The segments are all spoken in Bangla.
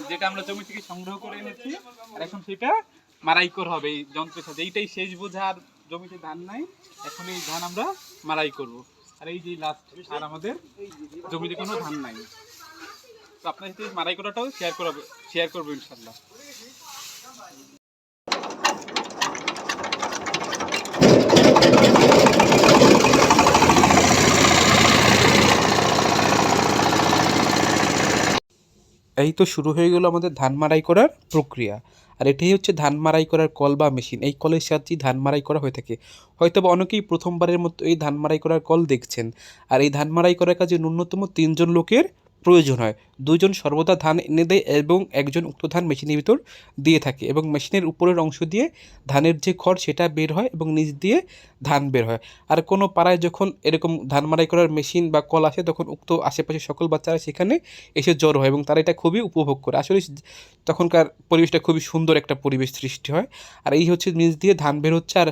যেটা আমরা জমি থেকে সংগ্রহ করে এনেছি, আর এখন সেটা মারাই করা হবে এই যন্ত্রের সাথে। এইটাই শেষ বোঝা, আর জমিতে ধান নাই, এখন এই ধান আমরা মারাই করব। আর এই যে লাস্ট, আর আমাদের জমিতে কোনো ধান নাই। তো আপনার সাথে মারাই করাটাও শেয়ার করবো ইনশাল্লাহ। এই তো শুরু হয়ে গেল আমাদের ধান মাড়াই করার প্রক্রিয়া। আর এটাই হচ্ছে ধান মাড়াই করার কল বা মেশিন। এই কলের সাহায্যেই ধান মাড়াই করা হয়ে থাকে। হয়তো বা অনেকেই প্রথমবারের মতো এই ধান মাড়াই করার কল দেখছেন। আর এই ধান মাড়াই করার কাজে ন্যূনতম 3 জন লোকের প্রয়োজন হয়। 2 জন সর্বদা ধান এনে দেয় এবং একজন উক্ত ধান মেশিনের ভিতর দিয়ে থাকে, এবং মেশিনের উপরের অংশ দিয়ে ধানের যে খড় সেটা বের হয় এবং নিচ দিয়ে ধান বের হয়। আর কোনো পাড়ায় যখন এরকম ধান মাড়াই করার মেশিন বা কল আসে, তখন উক্ত আশেপাশে সকল বাচ্চারা সেখানে এসে জড়ো হয় এবং তারা এটা খুবই উপভোগ করে। আসলে তখনকার পরিবেশটা খুবই সুন্দর একটা পরিবেশ সৃষ্টি হয়। আর এই হচ্ছে নিচ দিয়ে ধান বের হচ্ছে, আর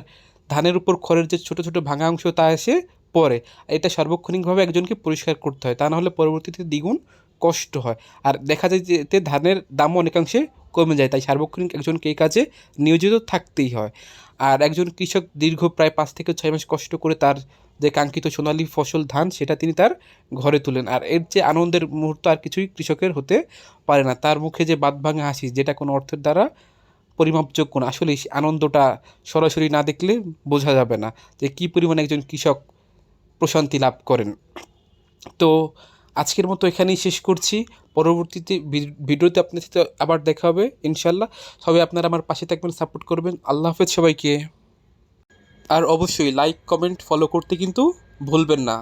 ধানের উপর খড়ের যে ছোটো ছোটো ভাঙা অংশ তা এসে পড়ে। এটা সার্বক্ষণিকভাবে একজনকে পরিষ্কার করতে হয়, তা নাহলে পরবর্তীতে দ্বিগুণ কষ্ট হয়। আর দেখা যায় যে এতে ধানের দামও অনেকাংশে কমে যায়, তাই সার্বক্ষণিক একজনকে এই কাজে নিয়োজিত থাকতেই হয়। আর একজন কৃষক দীর্ঘ প্রায় 5 থেকে 6 মাস কষ্ট করে তার যে কাঙ্ক্ষিত সোনালী ফসল ধান সেটা তিনি তার ঘরে তুলেন। আর এর যে আনন্দের মুহূর্ত আর কিছুই কৃষকের হতে পারে না। তার মুখে যে বাঁধভাঙা হাসি, যেটা কোনো অর্থের দ্বারা পরিমাপযোগ্য না। আসলে সেই আনন্দটা সরাসরি না দেখলে বোঝা যাবে না যে কী পরিমাণে একজন কৃষক প্রশান্তি লাভ করেন। তো আজকের মতো এখানেই শেষ করছি। পরবর্তীতে ভিডিওতে আপনার সাথে আবার দেখা হবে ইনশাল্লাহ। সবাই আপনারা আমার পাশে থাকবেন, সাপোর্ট করবেন। আল্লাহ হাফেজ সবাইকে। আর অবশ্যই লাইক, কমেন্ট, ফলো করতে কিন্তু ভুলবেন না।